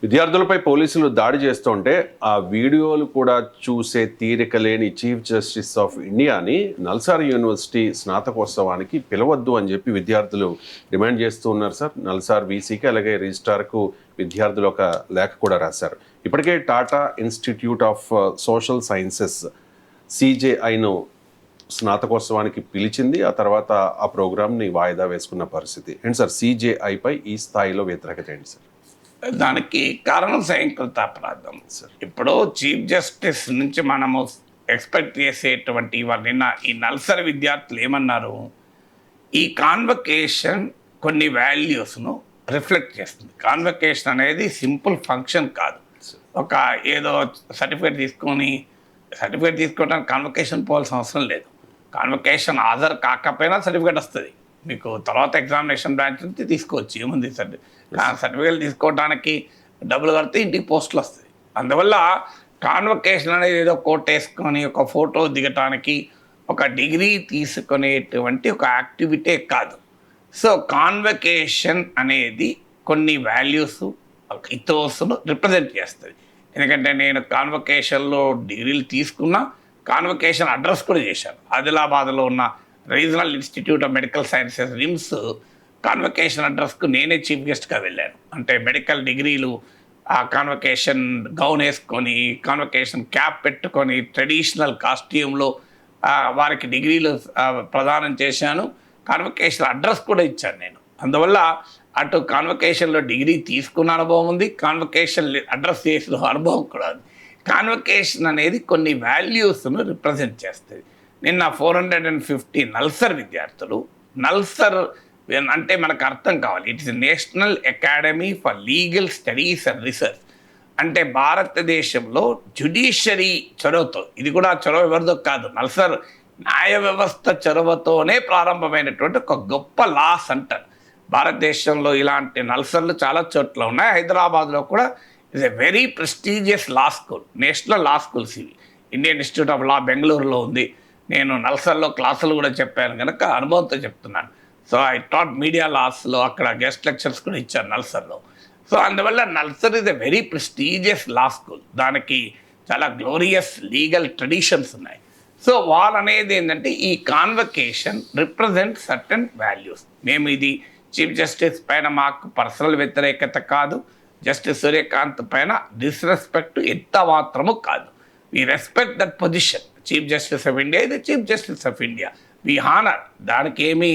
విద్యార్థులపై పోలీసులు దాడి చేస్తుంటే ఆ వీడియోలు కూడా చూసే తీరిక లేని చీఫ్ జస్టిస్ ఆఫ్ ఇండియాని నల్సార్ యూనివర్సిటీ స్నాతకోత్సవానికి పిలవద్దు అని చెప్పి విద్యార్థులు డిమాండ్ చేస్తూ ఉన్నారు సార్. నల్సార్ వీసీకి అలాగే రిజిస్ట్రార్కు విద్యార్థులు ఒక లేఖ కూడా రాశారు. ఇప్పటికే Tata Institute of Social Sciences సిజేఐను స్నాతకోత్సవానికి పిలిచింది. ఆ తర్వాత ఆ ప్రోగ్రామ్ని వాయిదా వేసుకున్న పరిస్థితి ఏంటి సార్? సిజేఐపై ఈ స్థాయిలో వ్యతిరేకత ఏంటి సార్? దానికి కారణం స్వయంకృత అపరాధం సార్. ఇప్పుడు చీఫ్ జస్టిస్ నుంచి మనము ఎక్స్పెక్ట్ చేసేటువంటి నిన్న ఈ నల్సర్ విద్యార్థులు ఏమన్నారు, ఈ కాన్వకేషన్ కొన్ని వాల్యూస్ను రిఫ్లెక్ట్ చేస్తుంది. కాన్వకేషన్ అనేది సింపుల్ ఫంక్షన్ కాదు. ఒక ఏదో సర్టిఫికేట్ తీసుకోవడానికి కాన్వకేషన్ పోవాల్సిన అవసరం లేదు. కాన్వకేషన్ హాజరు కాకపోయినా సర్టిఫికేట్ వస్తుంది మీకు. తర్వాత ఎగ్జామినేషన్ బ్రాంచ్ నుంచి తీసుకోవచ్చు, ఏముంది సర్టిఫికేట్ తీసుకోవడానికి డబ్బులు కడితే ఇంటికి పోస్టులు వస్తుంది. అందువల్ల కాన్వకేషన్ అనేది ఏదో కోట్ వేసుకొని ఒక ఫోటో దిగటానికి ఒక డిగ్రీ తీసుకునేటువంటి ఒక యాక్టివిటీ కాదు. సో కాన్వకేషన్ అనేది కొన్ని వాల్యూస్ ఇథోస్ను రిప్రజెంట్ చేస్తుంది. ఎందుకంటే నేను కాన్వకేషన్లో డిగ్రీలు తీసుకున్నా, కాన్వకేషన్ అడ్రస్ కూడా చేశాను. ఆదిలాబాద్లో ఉన్న regional institute of medical sciences RIMS convocation అడ్రస్కు నేనే చీఫ్ గెస్ట్గా వెళ్ళాను. అంటే మెడికల్ డిగ్రీలు ఆ కాన్వకేషన్ గౌన్ వేసుకొని, కాన్వకేషన్ క్యాప్ పెట్టుకొని, ట్రెడిషనల్ కాస్ట్యూమ్లో వారికి డిగ్రీలు ప్రదానం చేశాను. కాన్వకేషన్ అడ్రస్ కూడా ఇచ్చాను నేను. అందువల్ల అటు కాన్వకేషన్లో డిగ్రీ తీసుకున్న అనుభవం ఉంది, కాన్వకేషన్ అడ్రస్ చేసిన అనుభవం కూడా ఉంది. కాన్వకేషన్ అనేది కొన్ని వాల్యూస్ను రిప్రజెంట్ చేస్తుంది. నిన్న 450 నల్సర్ విద్యార్థులు, నల్సర్ అంటే మనకు అర్థం కావాలి, it is national academy for legal studies and research. అంటే భారతదేశంలో జ్యుడిషియరీ చొరవతో, ఇది కూడా చొరవ ఎవరిదో కాదు, నల్సర్ న్యాయ వ్యవస్థ చొరవతోనే ప్రారంభమైనటువంటి ఒక గొప్ప లా సెంటర్. భారతదేశంలో ఇలాంటి నల్సర్లు చాలా చోట్ల ఉన్నాయి. హైదరాబాద్లో కూడా it's a very prestigious law school, national law schools ఇవి. ఇండియన్ ఇన్స్టిట్యూట్ ఆఫ్ లా బెంగళూరులో ఉంది. నేను నల్సర్లో క్లాసులు కూడా చెప్పాను కనుక అనుభవంతో చెప్తున్నాను. సో ఐ టాట్ మీడియా లాస్లో అక్కడ గెస్ట్ లెక్చర్స్ కూడా ఇచ్చాను నల్సర్లో. సో అందువల్ల NALSAR is a very prestigious law school. దానికి చాలా గ్లోరియస్ లీగల్ ట్రెడిషన్స్ ఉన్నాయి. సో వాళ్ళనేది ఏంటంటే ఈ కాన్వకేషన్ రిప్రజెంట్ సర్టన్ వాల్యూస్. మేము ఇది చీఫ్ జస్టిస్ పైన మాకు పర్సనల్ వ్యతిరేకత కాదు, జస్టిస్ సూర్యకాంత్ పైన డిస్రెస్పెక్ట్ ఎంత మాత్రము కాదు. We respect that position. Chief justice of India ఇది chief justice of India, we honour, దానికి ఏమీ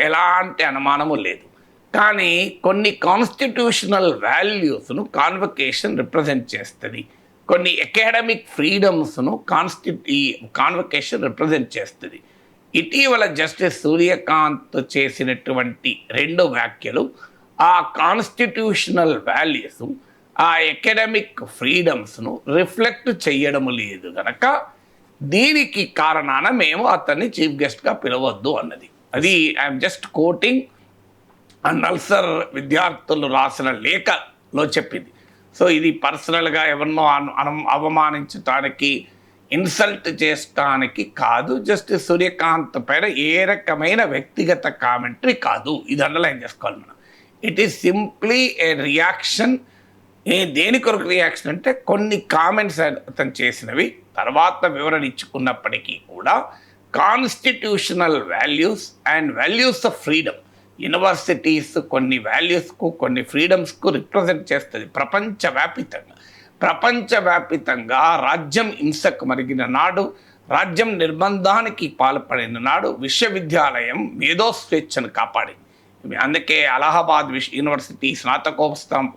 ఎలాంటి అనుమానము లేదు. కానీ కొన్ని కాన్స్టిట్యూషనల్ వాల్యూస్ను కాన్వకేషన్ రిప్రజెంట్ చేస్తుంది, కొన్ని అకాడమిక్ ఫ్రీడమ్స్ను ఈ కాన్వకేషన్ రిప్రజెంట్ చేస్తుంది. ఇటీవల జస్టిస్ సూర్యకాంత్ చేసినటువంటి 2 వ్యాఖ్యలు ఆ కాన్స్టిట్యూషనల్ వాల్యూస్, ఆ అకాడమిక్ ఫ్రీడమ్స్ను రిఫ్లెక్ట్ చేయడం లేదు కనుక దీనికి కారణాన మేము అతన్ని చీఫ్ గెస్ట్గా పిలవద్దు అన్నది. అది ఐఎమ్ జస్ట్ కోటింగ్ నల్సర్ విద్యార్థులు రాసిన లేఖలో చెప్పింది. సో ఇది పర్సనల్గా ఎవరినో అవమానించడానికి, ఇన్సల్ట్ చేయడానికి కాదు. జస్టిస్ సూర్యకాంత్ పైన ఏ రకమైన వ్యక్తిగత కామెంటరీ కాదు. ఇది అండర్లైన్ చేసుకోవాలి మనం. It is simply A reaction. దేని కొరకు రియాక్షన్ అంటే కొన్ని కామెంట్స్ అతను చేసినవి తర్వాత వివరణ ఇచ్చుకున్నప్పటికీ కూడా constitutional values and values of freedom, universities కొన్ని వాల్యూస్కు కొన్ని ఫ్రీడమ్స్కు రిప్రజెంట్ చేస్తుంది ప్రపంచవ్యాపితంగా. రాజ్యం హింసకు మరిగిన నాడు, రాజ్యం నిర్బంధానికి పాల్పడిన నాడు విశ్వవిద్యాలయం మేధో స్వేచ్ఛను కాపాడింది. అందుకే అలహాబాద్ యూనివర్సిటీ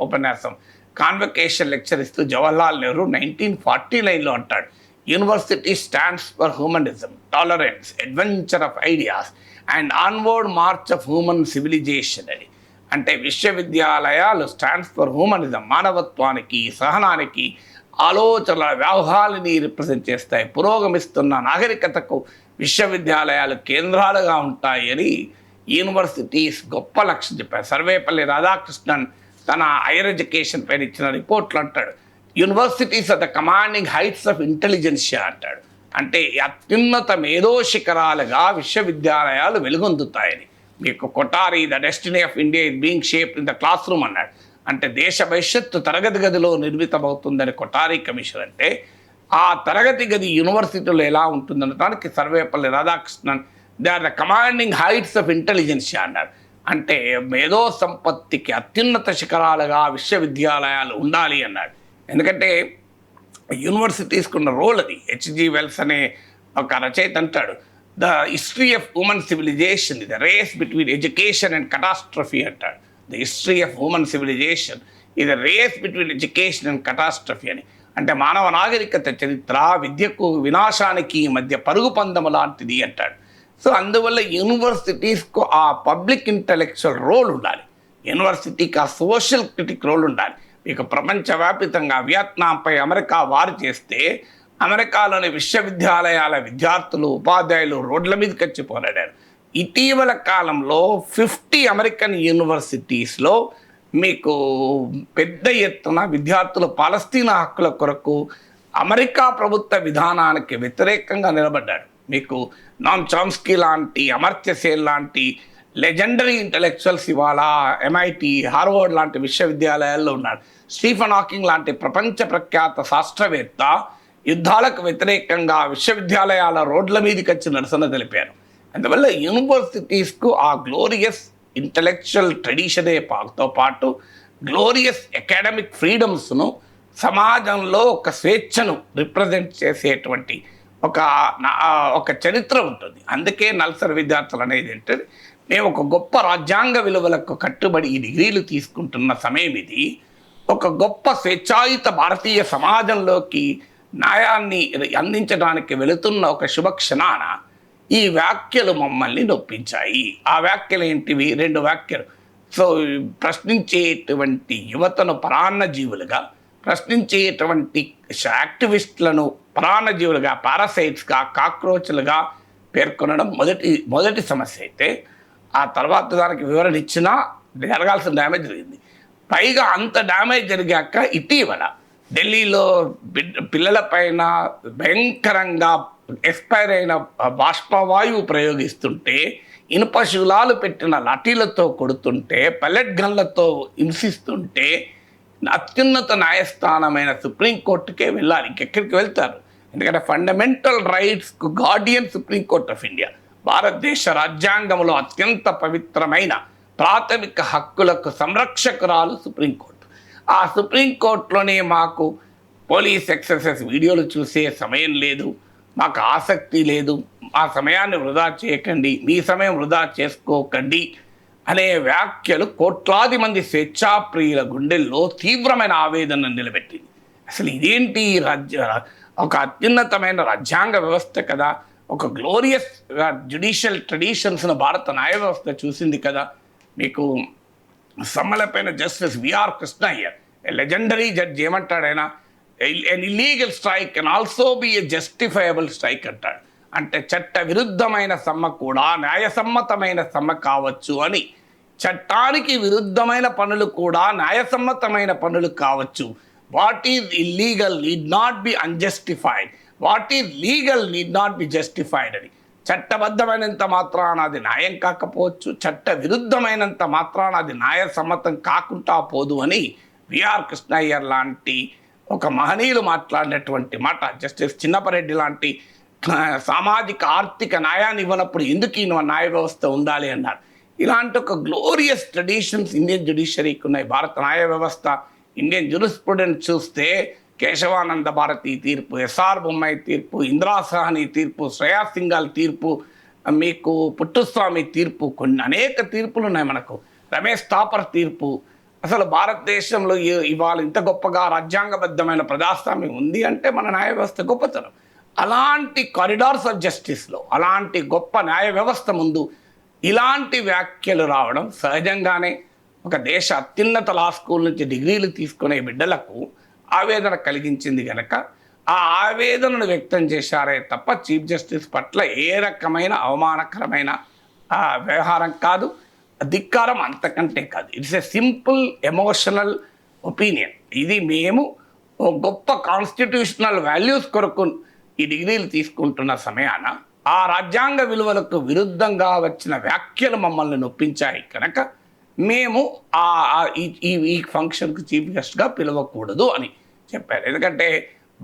ఉపన్యాసం కాన్వకేషన్ లెక్చర్ ఇస్తూ జవహర్లాల్ నెహ్రూ 1949లో అంటాడు, university stands for humanism, tolerance, adventure of ideas and onward march of human civilization అని. అంటే విశ్వవిద్యాలయాలు స్టాండ్స్ ఫర్ హ్యూమనిజం, మానవత్వానికి, సహనానికి, ఆలోచనల వ్యవహారాన్ని రిప్రజెంట్ చేస్తాయి. పురోగమిస్తున్న నాగరికతకు విశ్వవిద్యాలయాలు కేంద్రాలుగా ఉంటాయని యూనివర్సిటీస్ గొప్ప లక్ష్యం చెప్పారు. సర్వేపల్లి రాధాకృష్ణన్ తన హైయర్ ఎడ్యుకేషన్ పైన ఇచ్చిన రిపోర్ట్లు అంటాడు, universities are the commanding heights of intelligentsia అంటాడు. అంటే అత్యున్నత మేధో శిఖరాలుగా విశ్వవిద్యాలయాలు వెలుగొందుతాయని. మీకు Kothari the destiny of India is being shaped in the classroom అన్నాడు. అంటే దేశ భవిష్యత్తు తరగతి గదిలో నిర్మితమవుతుందని కొఠారి కమిషన్ అంటే ఆ తరగతి గది యూనివర్సిటీలో ఎలా ఉంటుందనడానికి Sarvepalli Radhakrishnan they are the commanding heights of intelligentsia అన్నాడు. అంటే మేధో సంపత్తికి అత్యున్నత శిఖరాలుగా విశ్వవిద్యాలయాలు ఉండాలి అన్నాడు. ఎందుకంటే యూనివర్సిటీస్కి ఉన్న రోల్ అది. హెచ్జి వెల్స్ అనే ఒక రచయిత అంటాడు, the history of human civilisation the race between education and catastrophe అంటాడు. The history of human civilisation ఇది race between education and catastrophe అని. అంటే మానవ నాగరికత చరిత్ర విద్యకు వినాశానికి మధ్య పరుగు పందము లాంటిది అంటాడు. సో అందువల్ల యూనివర్సిటీస్కు ఆ పబ్లిక్ ఇంటలెక్చువల్ రోల్ ఉండాలి, యూనివర్సిటీకి ఆ సోషల్ క్రిటిక్ రోల్ ఉండాలి. మీకు ప్రపంచవ్యాపితంగా వియత్నాంపై అమెరికా వారు చేస్తే అమెరికాలోని విశ్వవిద్యాలయాల విద్యార్థులు ఉపాధ్యాయులు రోడ్ల మీదకి వచ్చి పోరాడారు. ఇటీవల కాలంలో 50 అమెరికన్ యూనివర్సిటీస్లో మీకు పెద్ద ఎత్తున విద్యార్థులు పాలస్తీనా హక్కుల కొరకు అమెరికా ప్రభుత్వ విధానానికి వ్యతిరేకంగా నిలబడ్డాడు. మీకు నామ్ చామ్స్కీ లాంటి, అమర్త్య సేన్ లాంటి లెజెండరీ ఇంటలెక్చువల్స్ ఇవాళ MIT, హార్వర్డ్ లాంటి విశ్వవిద్యాలయాల్లో ఉన్నారు. స్టీఫెన్ హాకింగ్ లాంటి ప్రపంచ ప్రఖ్యాత శాస్త్రవేత్త యుద్ధాలకు వ్యతిరేకంగా విశ్వవిద్యాలయాల రోడ్ల మీదకి వచ్చి నిరసన తెలిపారు. అందువల్ల యూనివర్సిటీస్కు ఆ గ్లోరియస్ ఇంటలెక్చువల్ ట్రెడిషనే తో పాటు గ్లోరియస్ అకాడమిక్ ఫ్రీడమ్స్ను, సమాజంలో ఒక స్వేచ్ఛను రిప్రజెంట్ చేసేటువంటి ఒక చరిత్ర ఉంటుంది. అందుకే నల్సర్ విద్యార్థులు అనేది ఏంటంటే, మేము ఒక గొప్ప రాజ్యాంగ విలువలకు కట్టుబడి ఈ డిగ్రీలు తీసుకుంటున్న సమయం ఇది. ఒక గొప్ప స్వేచ్ఛాయుత భారతీయ సమాజంలోకి న్యాయాన్ని అందించడానికి వెళుతున్న ఒక శుభక్షణాన ఈ వ్యాఖ్యలు మమ్మల్ని నొప్పించాయి. ఆ వ్యాఖ్యలు ఏంటివి? 2 వ్యాఖ్యలు. సో ప్రశ్నించేటువంటి యువతను పరాన్నజీవులుగా, ప్రశ్నించేటువంటి యాక్టివిస్టులను పరాన్నజీవులుగా, పారాసైట్స్గా, కాక్రోచ్లుగా పేర్కొనడం మొదటి సమస్య అయితే, ఆ తర్వాత దానికి వివరణ ఇచ్చినా జరగాల్సిన డ్యామేజ్ జరిగింది. పైగా అంత డ్యామేజ్ జరిగాక ఇటీవల ఢిల్లీలో పిల్లలపైన భయంకరంగా ఎక్స్పైర్ అయిన బాష్పవాయువు ప్రయోగిస్తుంటే, ఇనుప శూలాలు పెట్టిన లాఠీలతో కొడుతుంటే, పెల్లెట్ గన్లతో హింసిస్తుంటే అత్యున్నత న్యాయస్థానమైన సుప్రీంకోర్టుకే వెళ్ళాలి. ఇంకెక్కడికి వెళ్తారు? ఎందుకంటే ఫండమెంటల్ రైట్స్కు గార్డియన్ సుప్రీంకోర్ట్ ఆఫ్ ఇండియా, భారతదేశ రాజ్యాంగంలో అత్యంత పవిత్రమైన ప్రాథమిక హక్కులకు సంరక్షకురాలు సుప్రీంకోర్టు. ఆ సుప్రీంకోర్టులోనే మాకు పోలీస్ ఎక్సర్సైజ్ వీడియోలు చూసే సమయం లేదు, మాకు ఆసక్తి లేదు, మా సమయాన్ని వృధా చేయకండి, మీ సమయం వృధా చేసుకోకండి అనే వ్యాఖ్యలు కోట్లాది మంది స్వేచ్ఛాప్రియుల గుండెల్లో తీవ్రమైన ఆవేదన నిలబెట్టింది. అసలు ఇదేంటి ఒక అత్యున్నతమైన రాజ్యాంగ వ్యవస్థ కదా, ఒక గ్లోరియస్ జ్యుడిషియల్ ట్రెడిషన్స్ను భారత న్యాయ వ్యవస్థ చూసింది కదా. మీకు సమ్మలపైన justice V R Krishna Iyer, legendary judge, ఏమంటాడైనా, an illegal strike can also be a justifiable strike అంటాడు. అంటే చట్ట విరుద్ధమైన సమ్మె కూడా న్యాయసమ్మతమైన సమ్మె కావచ్చు అని. చట్టానికి విరుద్ధమైన పనులు కూడా న్యాయసమ్మతమైన పనులు కావచ్చు. What is illegal need not be unjustified, what is legal need not be justified అని. చట్టబద్ధమైనంత మాత్రాన అది న్యాయం కాకపోవచ్చు, చట్ట విరుద్ధమైనంత మాత్రాన అది న్యాయసమ్మతం కాకుండా పోదు అని విఆర్ కృష్ణయ్యర్ లాంటి ఒక మహనీయులు మాట్లాడినటువంటి మాట. జస్టిస్ చిన్నపరెడ్డి లాంటి సామాజిక ఆర్థిక న్యాయాన్ని ఇవ్వనప్పుడు ఎందుకు ఈ న్యాయ వ్యవస్థ ఉండాలి అన్నారు. ఇలాంటి ఒక గ్లోరియస్ ట్రెడిషన్స్ ఇండియన్ జ్యుడిషియరీకి ఉన్నాయి. భారత న్యాయ వ్యవస్థ, ఇండియన్ జూరిస్ప్రుడెన్స్ చూస్తే కేశవానంద భారతి తీర్పు, ఎస్ఆర్ బొమ్మాయి తీర్పు, ఇందిరా సాహ్ని తీర్పు, శ్రేయా సింఘాల్ తీర్పు, మీకు పుట్టుస్వామి తీర్పు, అనేక తీర్పులు ఉన్నాయి మనకు, రమేష్ థాపర్ తీర్పు. అసలు భారతదేశంలో ఇవాళ ఇంత గొప్పగా రాజ్యాంగబద్ధమైన ప్రజాస్వామ్యం ఉంది అంటే మన న్యాయ వ్యవస్థ గొప్పతనం. అలాంటి కారిడార్స్ ఆఫ్ జస్టిస్లో, అలాంటి గొప్ప న్యాయ వ్యవస్థ ముందు ఇలాంటి వ్యాఖ్యలు రావడం సహజంగానే ఒక దేశ అత్యున్నత లా స్కూల్ నుంచి డిగ్రీలు తీసుకునే బిడ్డలకు ఆవేదన కలిగించింది కనుక ఆ ఆవేదనను వ్యక్తం చేశారే తప్ప చీఫ్ జస్టిస్ పట్ల ఏ రకమైన అవమానకరమైన వ్యవహారం కాదు, ధిక్కారం అంతకంటే కాదు. It's a simple emotional opinion. ఇది మేము గొప్ప కాన్స్టిట్యూషనల్ వాల్యూస్ కొరకు ఈ డిగ్రీలు తీసుకుంటున్న సమయాన ఆ రాజ్యాంగ విలువలకు విరుద్ధంగా వచ్చిన వ్యాఖ్యలు మమ్మల్ని నొప్పించాయి కనుక మేము ఈ ఫంక్షన్కి చీఫ్ గెస్ట్గా పిలవకూడదు అని చెప్పారు. ఎందుకంటే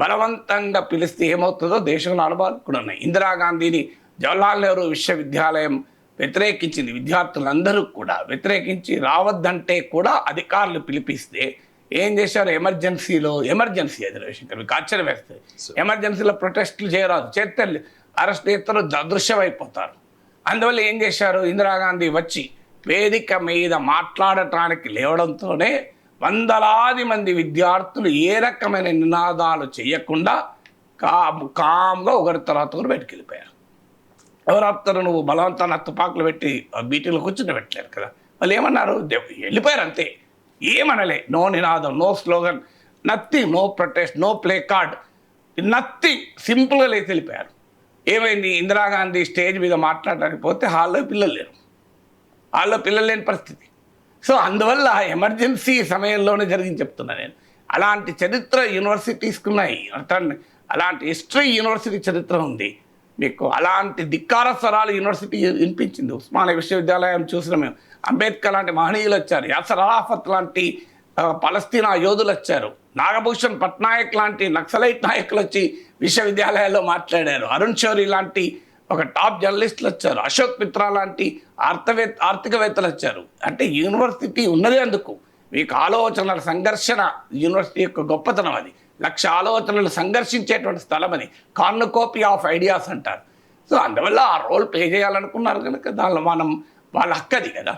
బలవంతంగా పిలిస్తే ఏమవుతుందో దేశంలో అనుభవాలు కూడా ఉన్నాయి. ఇందిరాగాంధీని జవహర్లాల్ నెహ్రూ విశ్వవిద్యాలయం వ్యతిరేకించింది, విద్యార్థులందరూ కూడా వ్యతిరేకించి రావద్దంటే కూడా అధికారులు పిలిపిస్తే ఏం చేశారు, ఎమర్జెన్సీ అది రవిశంకర్, మీకు ఆశ్చర్యం వేస్తుంది. ఎమర్జెన్సీలో ప్రొటెస్టులు చేయరాదు, చేస్తే అరెస్ట్ చేస్తారు, అదృశ్యమైపోతారు. అందువల్ల ఏం చేశారు, ఇందిరాగాంధీ వచ్చి వేదిక మీద మాట్లాడటానికి లేవడంతోనే వందలాది మంది విద్యార్థులు ఏ రకమైన నినాదాలు చేయకుండా కామ్గా ఒకరి తర్వాత ఒకరు బయటికి వెళ్ళిపోయారు. ఎవరు నువ్వు బలవంతాన తుపాకులు పెట్టి బీటీలో కూర్చుని పెట్టలేరు కదా. వాళ్ళు ఏమన్నారు, వెళ్ళిపోయారు అంతే, ఏమనలే. నో నినాదం, no slogan, nothing, no protest, no placard, nothing, సింపుల్గా లేచి వెళ్ళిపోయారు. ఏమైంది, ఇందిరాగాంధీ స్టేజ్ మీద మాట్లాడడానికి పోతే హాల్లో పిల్లలు లేరు, హాల్లో పిల్లలు లేని పరిస్థితి. సో అందువల్ల ఎమర్జెన్సీ సమయంలోనే జరిగింది చెప్తున్నా నేను. అలాంటి చరిత్ర యూనివర్సిటీస్కి ఉన్నాయి, అలాంటి హిస్టరీ యూనివర్సిటీ చరిత్ర ఉంది మీకు. అలాంటి ధిక్కార స్వరాలు యూనివర్సిటీ వినిపించింది. ఉస్మానియా విశ్వవిద్యాలయం చూసిన మేము, అంబేద్కర్ లాంటి మహనీయులు వచ్చారు, యాసర్ అరాఫత్ లాంటి పలస్తీనా యోధులు వచ్చారు, నాగభూషణ్ పట్నాయక్ లాంటి నక్సలైట్ నాయకులు వచ్చి విశ్వవిద్యాలయాల్లో మాట్లాడారు, అరుణ్ షౌరి లాంటి ఒక టాప్ జర్నలిస్టులు వచ్చారు, అశోక్ మిత్రా లాంటి ఆర్థికవేత్తలు వచ్చారు. అంటే యూనివర్సిటీ ఉన్నదే అందుకు. మీకు ఆలోచనల సంఘర్షణ యూనివర్సిటీ యొక్క గొప్పతనం అది. 1,00,000 ఆలోచనలు సంఘర్షించేటువంటి స్థలం అది, కార్నుకోపీ ఆఫ్ ఐడియాస్ అంటారు. సో అందువల్ల ఆ రోల్ ప్లే చేయాలనుకున్నారు కనుక దానిలో వాళ్ళ హక్కు అది కదా.